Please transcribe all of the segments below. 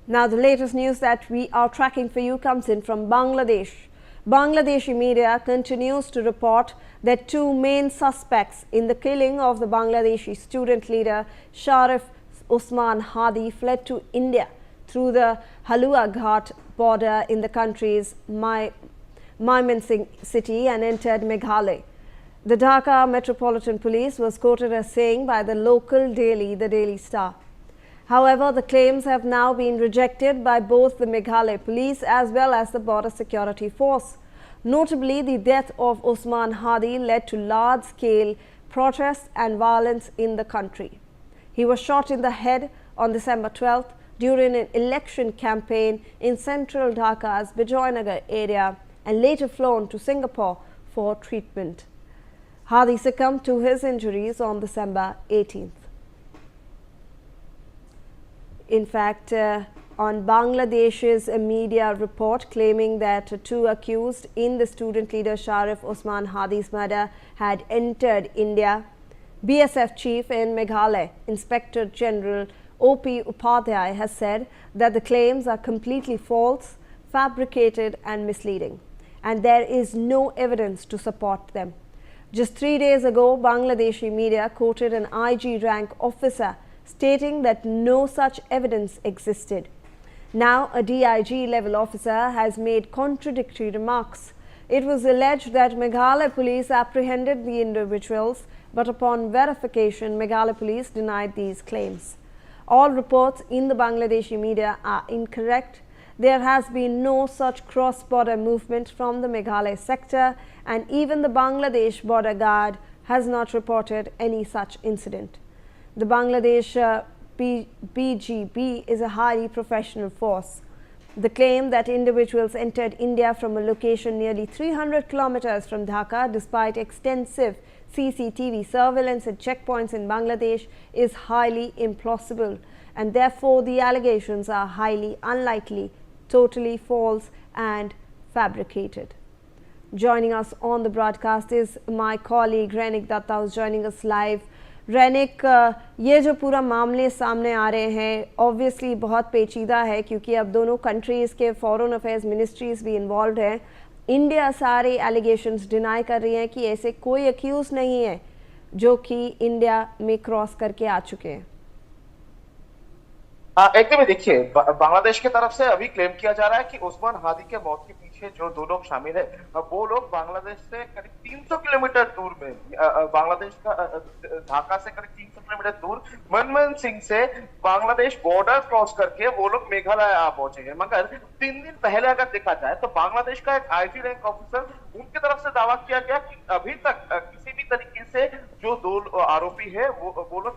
Now, the latest news that we are tracking for you comes in from Bangladesh. Bangladeshi media continues to report that two main suspects in the killing of the Bangladeshi student leader Sharif Osman Hadi fled to India through the Halua Ghat border in the country's Mymensingh city and entered Meghalaya. The Dhaka Metropolitan Police was quoted as saying by the local daily, the Daily Star. However, the claims have now been rejected by both the Meghalaya Police as well as the Border Security Force. Notably, the death of Osman Hadi led to large-scale protests and violence in the country. He was shot in the head on December 12th during an election campaign in central Dhaka's Bijoynagar area and later flown to Singapore for treatment. Hadi succumbed to his injuries on December 18th. In fact, on Bangladesh's media report claiming that two accused in the student leader Sharif Osman Hadi's murder had entered India, BSF Chief in Meghalaya, Inspector General Upadhyay, has said that the claims are completely false, fabricated and misleading, and there is no evidence to support them. Just 3 days ago, Bangladeshi media quoted an IG rank officer stating that no such evidence existed. Now, a DIG level officer has made contradictory remarks. It was alleged that Meghalaya Police apprehended the individuals, but upon verification, Meghalaya Police denied these claims. All reports in the Bangladeshi media are incorrect. There has been no such cross-border movement from the Meghalaya sector, and even the Bangladesh border guard has not reported any such incident. The Bangladesh BGB is a highly professional force. The claim that individuals entered India from a location nearly 300 kilometers from Dhaka despite extensive CCTV surveillance at checkpoints in Bangladesh is highly implausible, and therefore the allegations are highly unlikely, totally false and fabricated. Joining us on the broadcast is my colleague Renik Datta, who's joining us live. रेनिक, ये जो पूरा मामले सामने आ रहे हैं obviously बहुत पेचीदा है क्योंकि अब दोनों कंट्रीज़ के फॉरेन अफेयर्स मिनिस्ट्रीज़ भी इन्वॉल्व हैं. इंडिया सारे एलिगेशंस डिनाई कर रही हैं कि ऐसे कोई अक्यूज़ नहीं है जो कि इंडिया में क्रॉस करके आ चुके हैं. एकदम देखिए, बांग्लादेश की तरफ से अभी क्लेम किया जा रहा है कि उस्मान हादी के मौत के पीछे जो दो लोग शामिल है वो लोग बांग्लादेश से करीब 300 किलोमीटर दूर में, बांग्लादेश का ढाका से करीब 300 किलोमीटर दूर मनमोहन सिंह से बांग्लादेश बॉर्डर क्रॉस करके वो लोग मेघालय आ पहुंचे हैं. मगर 3 दिन पहले अगर देखा जाए तो बांग्लादेश का एक आईजी रैंक ऑफिसर, उनकी तरफ से दावा किया गया कि अभी तक किसी भी तरीके से जो दो आरोपी है वो लोग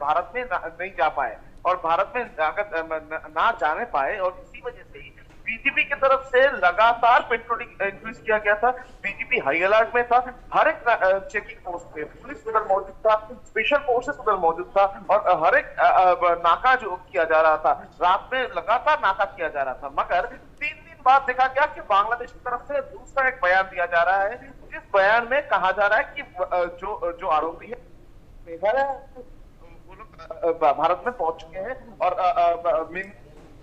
भारत में नहीं जा पाए और भारत में ना जाने पाए, और इसी वजह से ही बीजीपी की तरफ से लगातार पेट्रोलिंग इंक्रीज किया गया था. बीजीपी हाई अलर्ट में था. हर एक चेकिंग पोस्ट पे पुलिस उधर मौजूद था, स्पेशल फोर्सेस उधर मौजूद था और हर एक नाका जो किया जा रहा था, रात में लगातार नाका किया जा रहा था. मगर 3 दिन बाद देखा गया कि बांग्लादेश की तरफ से दूसरा एक बयान दिया जा रहा है, जिस बयान में कहा जा रहा है कि जो आरोपी है मेघालय भारत में पहुंच चुके हैं और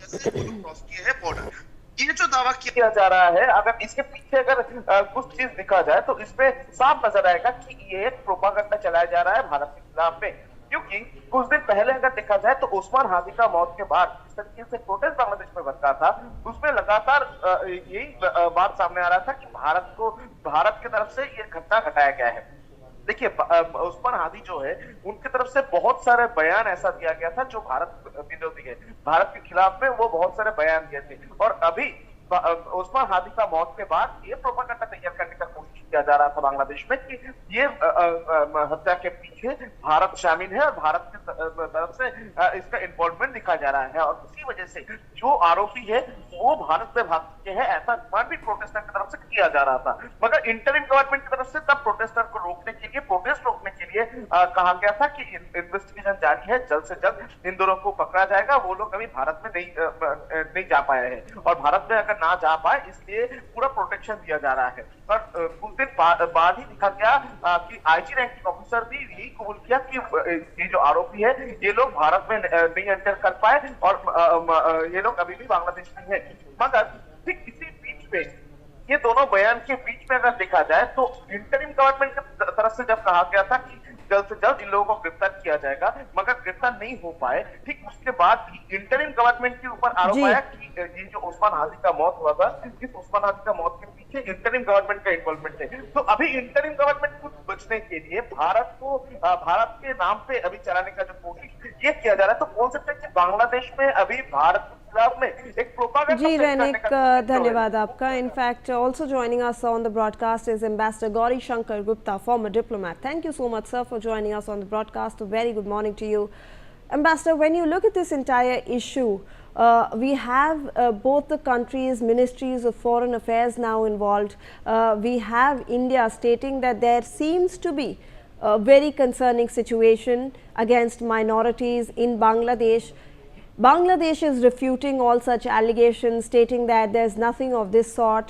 क्रॉस किए हैं बॉर्डर. ये जो दावा किया जा रहा है, अगर इसके पीछे अगर कुछ चीज दिखा जाए तो इसमें साफ नजर आएगा कि ये एक प्रोपागेंडा चलाया जा रहा है भारत के खिलाफ में. क्योंकि कुछ दिन पहले अगर देखा जाए तो उस्मान हादी का मौत के बाद जिस तरीके से प्रोटेस्ट बांग्लादेश में भड़का था, उसमें लगातार यही बात सामने आ रहा था कि भारत की तरफ से ये घटना घटाया गया है. देखिए, उस्मान हादी जो है उनकी तरफ से बहुत सारे बयान ऐसा दिया गया था जो भारत विरोधी है, भारत के खिलाफ में वो बहुत सारे बयान दिए थे. और अभी उस्मान हादी का मौत के बाद ये प्रोपेगेंडा तैयार करने का कोशिश किया जा रहा था बांग्लादेश में कि ये हत्या के पीछे भारत शामिल है और भारत की तरफ से इसका इन्वॉल्वमेंट दिखा जा रहा है. और इसी वजह से जो आरोपी है वो भारत से भाग चुके हैं, ऐसा अनुमान भी प्रोटेस्टर की तरफ से किया जा रहा था. मगर इंटरिम गवर्नमेंट की तरफ से तब प्रोटेस्टर को रोकने के लिए, प्रोटेस्ट रोकने के लिए कहा गया था कि इन्वेस्टिगेशन जारी है जल्द से जल्द इन दोनों को पकड़ा जाएगा। वो लोग अभी भारत में नहीं जा पाए हैं और भारत में अगर ना जा पाए इसलिए पूरा प्रोटेक्शन दिया जा रहा है। और कुछ दिन बाद ही देखा गया कि आईजी रैंकिंग ऑफिसर भी यही कबूल किया कि ये जो आरोपी है ये लोग भारत में नहीं एंटर कर पाए और ये लोग अभी भी बांग्लादेश में है। मगर ठीक इसी बीच में ये दोनों बयान के बीच में अगर देखा जाए तो इंटरिम गवर्नमेंट की तरफ से जब कहा गया था कि जल्द से जल्द इन लोगों को गिरफ्तार किया जाएगा मगर गिरफ्तार नहीं हो पाए, ठीक उसके बाद इंटरिम गवर्नमेंट के ऊपर आरोप आया कि ये जो उस्मान हादी का मौत हुआ था, इस उस्मान हादी का मौत के पीछे इंटरिम गवर्नमेंट का इन्वॉल्वमेंट है। तो अभी इंटरिम गवर्नमेंट को बचने के लिए भारत के नाम पे अभी चलाने का जो कोशिश ये किया जा रहा है, तो बोल सकते हैं कि बांग्लादेश में अभी भारत जी रैनिक, धन्यवाद आपका। In fact also joining us on the broadcast is Ambassador Gauri Shankar Gupta, former diplomat. Thank you so much, sir, for joining us on the broadcast. A very good morning to you. Ambassador, when you look at this entire issue, we have both the countries' ministries of foreign affairs now involved. We have India stating that there seems to be a very concerning situation against minorities in Bangladesh. Bangladesh is refuting all such allegations, stating that there's nothing of this sort.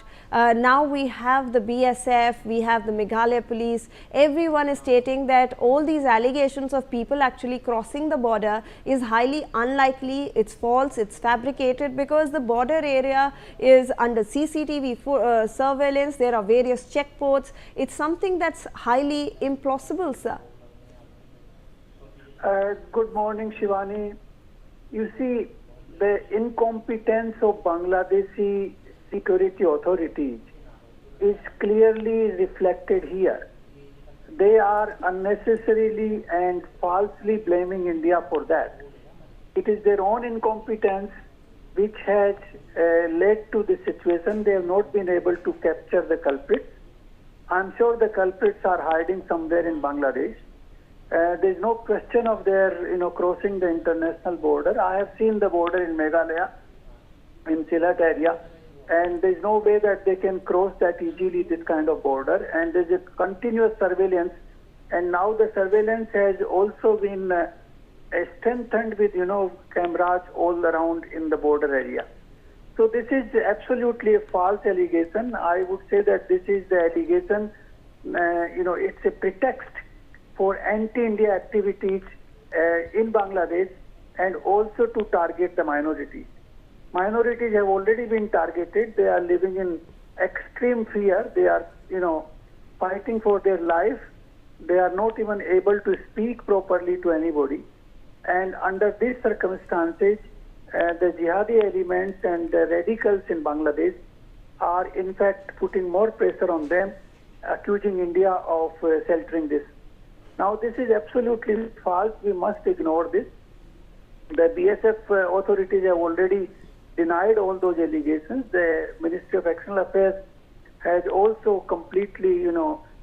Now we have the BSF, we have the Meghalaya Police. Everyone is stating that all these allegations of people actually crossing the border is highly unlikely, it's false, it's fabricated, because the border area is under CCTV surveillance, there are various checkposts. It's something that's highly implausible, sir. Good morning, Shivani. You see, the incompetence of Bangladeshi security authorities is clearly reflected here. They are unnecessarily and falsely blaming India for that. It is their own incompetence which has led to this situation. They have not been able to capture the culprits. I'm sure the culprits are hiding somewhere in Bangladesh. There is no question of their, crossing the international border. I have seen the border in Meghalaya, in Sylhet area, and there is no way that they can cross that easily, this kind of border. And there is a continuous surveillance, and now the surveillance has also been strengthened with, cameras all around in the border area. So this is absolutely a false allegation. I would say that this is the allegation, it's a pretext for anti-India activities in Bangladesh and also to target the minorities. Minorities have already been targeted. They are living in extreme fear. They are, fighting for their life. They are not even able to speak properly to anybody. And under these circumstances, the jihadi elements and the radicals in Bangladesh are in fact putting more pressure on them, accusing India of sheltering this. Now, this is absolutely false. We must ignore this. The BSF authorities have already denied all those allegations. The Ministry of External Affairs has also completely,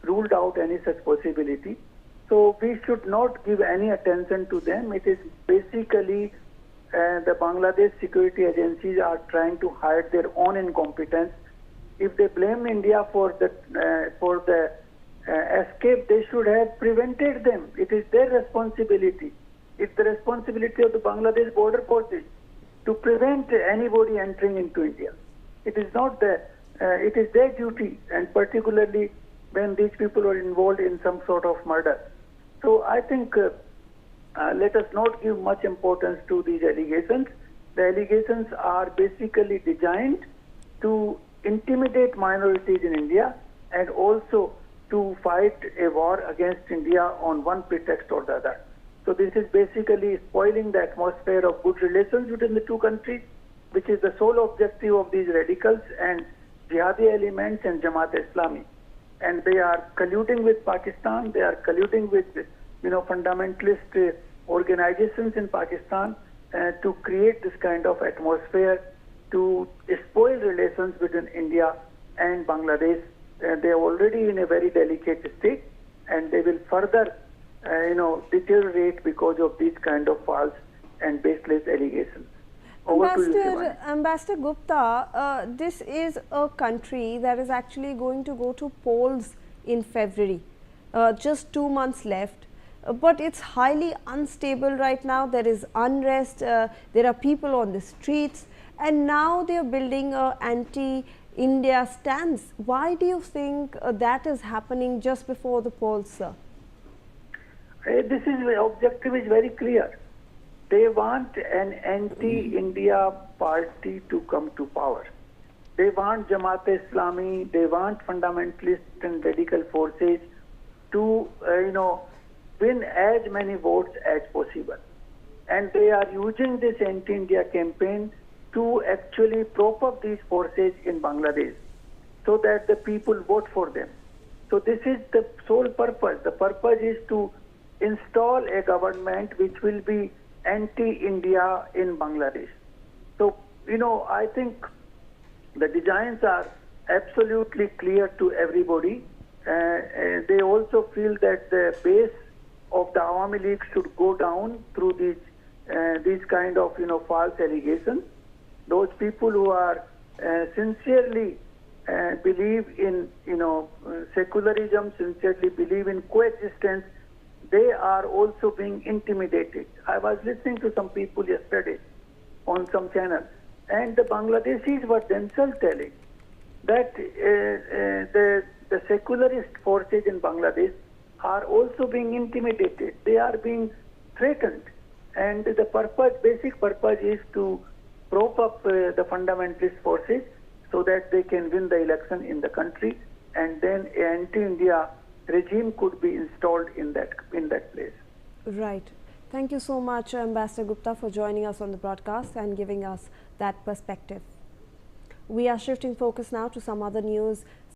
ruled out any such possibility. So we should not give any attention to them. It is basically the Bangladesh security agencies are trying to hide their own incompetence. If they blame India for the escape, they should have prevented them. It is their responsibility. It's the responsibility of the Bangladesh border forces to prevent anybody entering into India. It is not it is their duty, and particularly when these people are involved in some sort of murder. So I think let us not give much importance to these allegations. The allegations are basically designed to intimidate minorities in India and also to fight a war against India on one pretext or the other. So this is basically spoiling the atmosphere of good relations between the two countries, which is the sole objective of these radicals and jihadi elements and Jamaat-e-Islami. And they are colluding with Pakistan, they are colluding with, fundamentalist organizations in Pakistan to create this kind of atmosphere to spoil relations between India and Bangladesh. They are already in a very delicate state, and they will further, deteriorate because of these kind of false and baseless allegations. Ambassador Gupta, this is a country that is actually going to go to polls in February. Just 2 months left. but it's highly unstable right now. There is unrest, there are people on the streets, and now they are building a anti-India stance. Why do you think that is happening just before the polls, sir? This is objective is very clear. They want an anti-India party to come to power. They want Jamaat-e-Islami, they want fundamentalist and radical forces to, win as many votes as possible. And they are using this anti-India campaign to actually prop up these forces in Bangladesh so that the people vote for them. So this is the sole purpose. The purpose is to install a government which will be anti-India in Bangladesh. So, I think the designs are absolutely clear to everybody. They also feel that the base of the Awami League should go down through these kind of false allegations. Those people who are sincerely believe in secularism, sincerely believe in coexistence, they are also being intimidated. I was listening to some people yesterday on some channel, and the Bangladeshis were themselves telling that the secularist forces in Bangladesh are also being intimidated. They are being threatened, and the basic purpose is to prop up the fundamentalist forces so that they can win the election in the country, and then an anti-India regime could be installed in that place. Right. Thank you so much, Ambassador Gupta, for joining us on the broadcast and giving us that perspective. We are shifting focus now to some other news.